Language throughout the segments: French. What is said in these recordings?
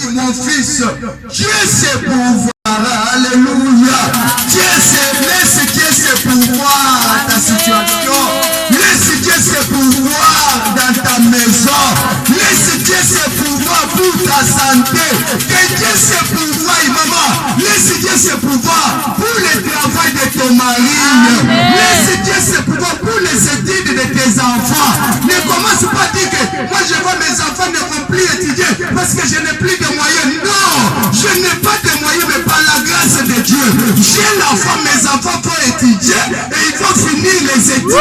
dit, mon fils, Dieu sait pouvoir. Alléluia. Laisse Dieu ses pouvoirs dans ta situation. Laisse Dieu ses pouvoirs dans ta maison. Laisse Dieu ses pouvoirs pour ta santé. Que Dieu ses pouvoirs, maman. Laisse Dieu ses pouvoirs pour le travail de ton mari. Laisse Dieu ses pouvoirs pour les études de tes enfants. Ne commence pas à dire que moi je vois mes enfants ne vont plus étudier parce que je n'ai plus de moyens. Non, je n'ai pas de moyens, mais par la grâce de Dieu, j'ai l'enfant, mes enfants vont étudier et ils vont finir les études.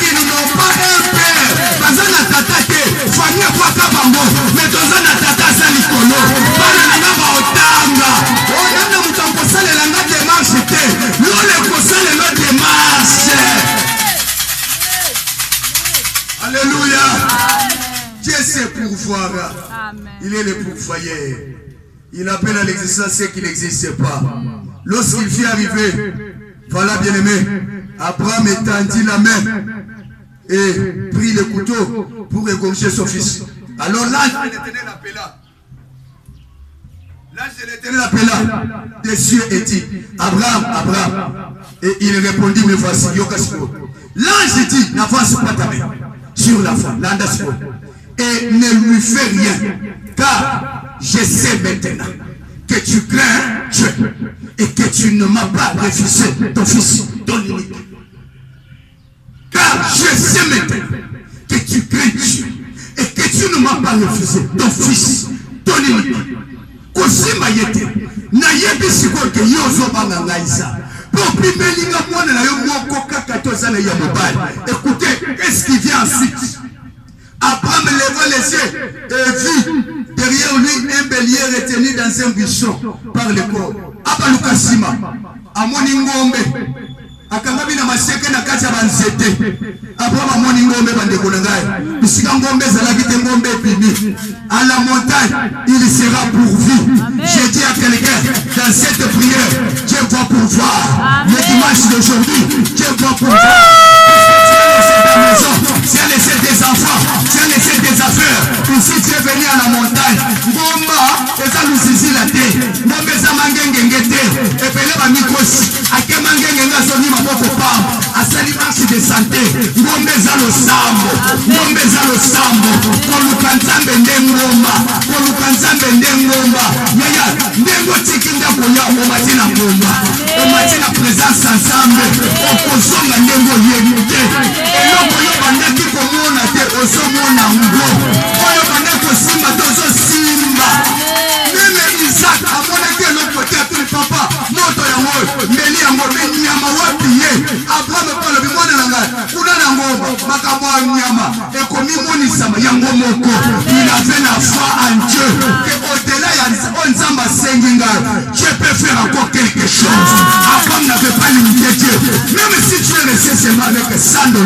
Ils n'ont pas un père. Dans un tata que famille quoi kabambo, mais dans un tata salikolo. Bana nanga ba otanga. Oyana mutambo sale langa démarche te. Lole ko sale lo démarche. Alléluia. Dieu sait pourvoir. Il est le pourvoyeur. Il appelle à l'existence ce qui n'existe pas. Lorsqu'il fit arriver, voilà bien aimé, Abraham étendit la main et prit le couteau pour égorger son fils. Alors l'ange de l'Éternel appela. L'ange de l'Éternel appela des cieux et dit, Abraham, Abraham. Et il répondit, me voici, Yokasiko. L'ange dit, n'avance pas ta main sur la femme, l'andasiko. Et ne lui fais rien, car je sais maintenant que tu crains Dieu et que tu ne m'as pas refusé ton fils, ton unique. Car je sais maintenant que tu crains Dieu et que tu ne m'as pas refusé ton fils, ton unique. Kosima yete, na yebi siko ke yozo banga ngaisa. Pour pimelinga mwana na yo moko kaka tozana ya mobile. Écoutez, qu'est-ce qui vient ensuite? Abraham leva les yeux et vit derrière lui un bélier retenu dans un buisson par le corps. Abalukasima, amoni ngombe, akangabi na maseke na kati ya banzete. Abraham amoni ngombe bandeko na ngai. Bisika ngombe zalaki te ngombe pini. À la montagne, il sera pourvu. J'ai dit à quelqu'un dans cette prière, Dieu va pouvoir. Le dimanche d'aujourd'hui, Dieu va pouvoir. Tu as laissé des enfants, tu as laissé des affaires. Ici tu es venu à la montagne. Ngomba, eza luzizi la te. Ngombe za mangengenge te. Epele ba mikosi. Ake mangengenge azoni maboko pam. Asali marche de santé. Ngombe za lo sambo. Ngombe za lo sambo. Koluka nzambe nde ngomba. Koluka nzambe nde ngomba. Yaya, ndengo tikinda konya omatina ngomba. Omatina présence ensemble. Okozonga ndengo yebite. Eloko yo bandaki komona te osomona ngo. Oyo bandaki simba tozo simba. Meme Isaac amonaki eloko te atuli papa. Moto yango mbeli yango benyama wapi ye. Abraham palo bimona na ngai. Kuna na ngomba makambo ya nyama. Ekomi monisama yango moko. Il avait la foi en Dieu. Que au-delà ya onzamba senginga. Dieu peut faire encore quelque chose. Abraham n'avait pas limité Dieu. Même si tu es resté seulement avec 100 $,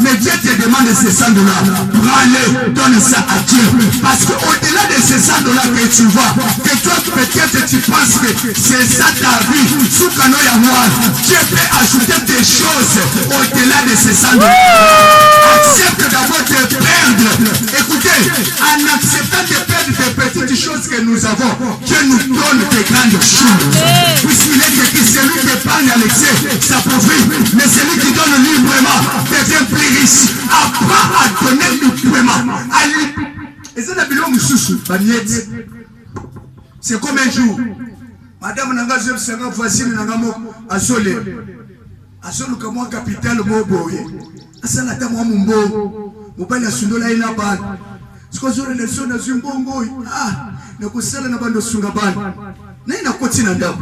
mais Dieu te demande ces 100 $. Prends-les, donne ça à Dieu. Parce qu'au-delà de ces 100 $ que tu vois, que toi peut-être tu penses que c'est ça ta vie, sous canon ya moi, Dieu peut ajouter des choses au-delà de ces 100 $. Accepte d'abord de perdre. Écoutez, en acceptant de perdre des petites choses que nous avons, Dieu nous donne des grandes choses. Puisqu'il est écrit, celui qui épargne à l'excès s'appauvrit, mais celui qui donne librement devient plus riche. Apprends à donner librement. Et ça n'a pas c'est comme un jour. Madame Nanga Zeb Sanga facile Nangamo à Solé. À Solé comme un capital Moboye. À Salata Mumbo. Mobile à Sundola et Naban. Ce que je les sonne à Zumbongo. Ah, ne kusala na bando Sungaban. N'a koti nandam.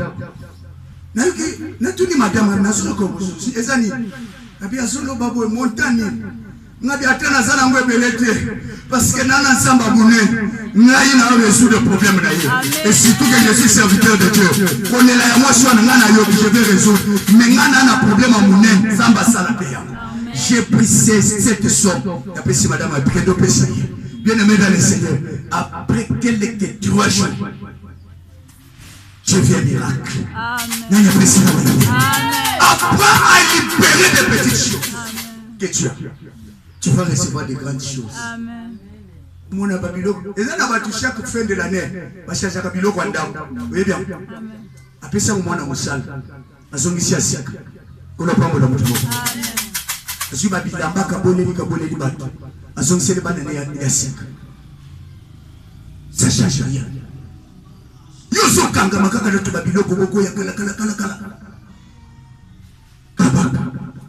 N'a tout ni madame Nazo comme Ezani. Nabi Azolo Babo montagne. Nabi Atana Zana Mwebelete. Parce que Nana Samba Mouné, n'a résout le problème d'ailleurs. Et surtout que je suis serviteur de Dieu. On est là, moi je suis je vais résoudre. Mais Nana a un problème à Mouné, Samba Salapéa. J'ai pris cette somme. Après si madame a pris deux péchés. Bien aimé dans le Seigneur. Après quelques 3 jours, je vis un miracle. Amen. Apprends à libérer des petites choses que tu as. Tu vas recevoir des grandes choses. Amen. Mon ababiloko. Et ça n'a pas touché chaque fin de l'année. Parce que chaque biloko en dame. Vous voyez bien. Après ça, on a mon salle. Azongisi asika. On a pas mon amour. Je suis babilamba kabole ni bato. Azongisi le banane ya asika. Ça change rien. Yoso kanga makaka na tubabiloko boko ya kala. Kabaka.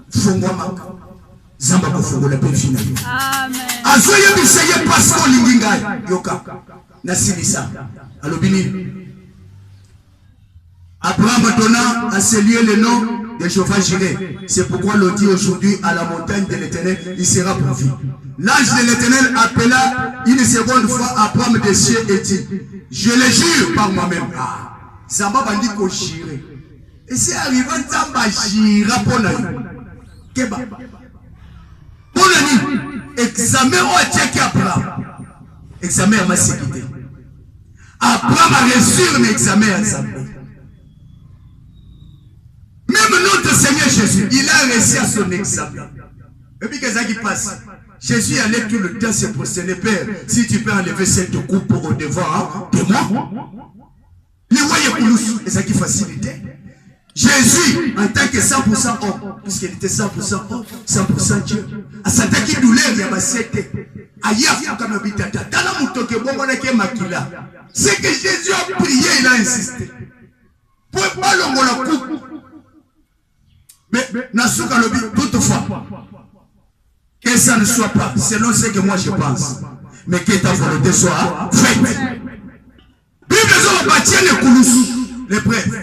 Fongwa maka. Zamba kofongola pe final. Amen. Azoye biseye pasco linginga yoka. Nasilisa. Alobini. Abraham donna à ce lieu le nom de Jehovah Jireh. C'est pourquoi l'on dit aujourd'hui à la montagne de l'Éternel, il sera pourvu. L'ange de l'Éternel appela une seconde fois Abraham des cieux et dit, je le jure par moi-même. Zamba bandi ko jire. Et c'est arrivé Zamba jira pour nous. Keba. Pour nous, examen au tchèque Abraham. Examen à ma sécurité. Abraham a reçu un examen à Zamba. Même notre Seigneur Jésus, il a réussi à son examen. Et puis qu'est-ce qui passe? Jésus allait tout le temps se prosterner. Père, si tu peux enlever cette coupe au devant de moi. Les voyez plus, et ça qui facilitait. Jésus, en tant que 100% homme, puisqu'il était 100% homme, 100% Dieu, à s'attaquer douleur, il y a ma c'était. C'est que Jésus a prié, il a insisté. Pour pas la coupe. Mais, Nasuka Lobi, toutefois, que ça ne soit pas, selon ce que moi je pense, mais que ta volonté soit faite. Bible ont bâti les coulous, les prêtres.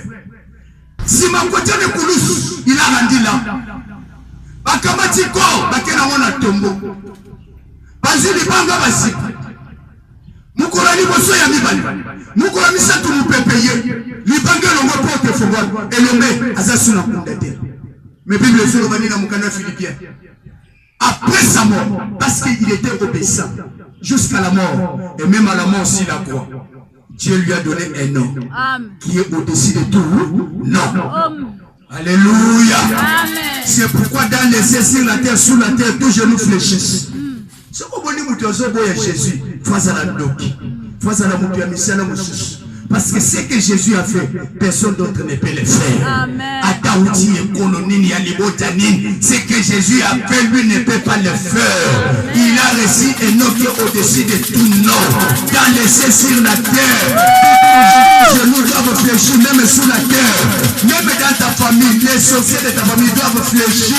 Si ma côté de coulous, il a rendu là. Bakamati ko, bakena wana tombo. Bazili banga basi. Mukolani boso ya mibali. Mukolani satu mupepeye. Libanga longo porte fongwa. Elombe azasuna kundete. Mais Bible sur le Moukana Philippien. Après sa mort, parce qu'il était obéissant jusqu'à la mort, et même à la mort s'il la croix, Dieu lui a donné un nom qui est au-dessus de tout. Non. Alléluia. C'est pourquoi dans les cieux, sur la terre, sous la terre, tous genoux fléchissent. Ce qu'on dit, Jésus, face à la doki, face à la moukia, parce que ce que Jésus a fait, personne d'autre ne peut le faire. Ce que Jésus a fait, lui ne peut pas le faire. Il a reçu un nom qui est au-dessus de tout nom. Dans les cieux, sur la terre, je nous dois fléchir, même sous la terre. Même dans ta famille, les sorciers de ta famille doivent fléchir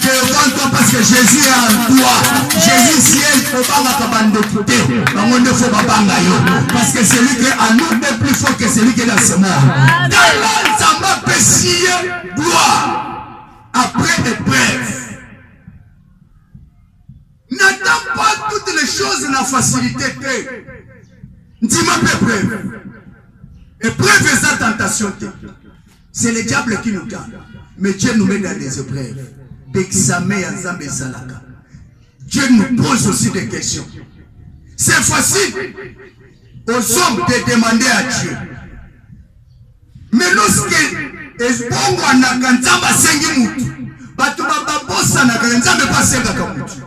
devant toi parce que Jésus est en toi. Jésus siège au bas parce que celui qui est en nous est plus fort que celui qui est dans ce monde. Dans l'ensemble péché, gloire, après épreuve. N'attends pas toutes les choses dans la facilité. Dis-moi épreuve. Épreuve et sa tentation. C'est le diable qui nous tente. Mais Dieu nous met dans des épreuves. D'examen à Zambé Salaka. Dieu nous pose aussi des questions. C'est facile aux hommes de demander à Dieu. Mais lorsque Espongo Anakanzamba Sengi Mutu, Batuba Babosa Nakanzamba Pasenga Kamutu.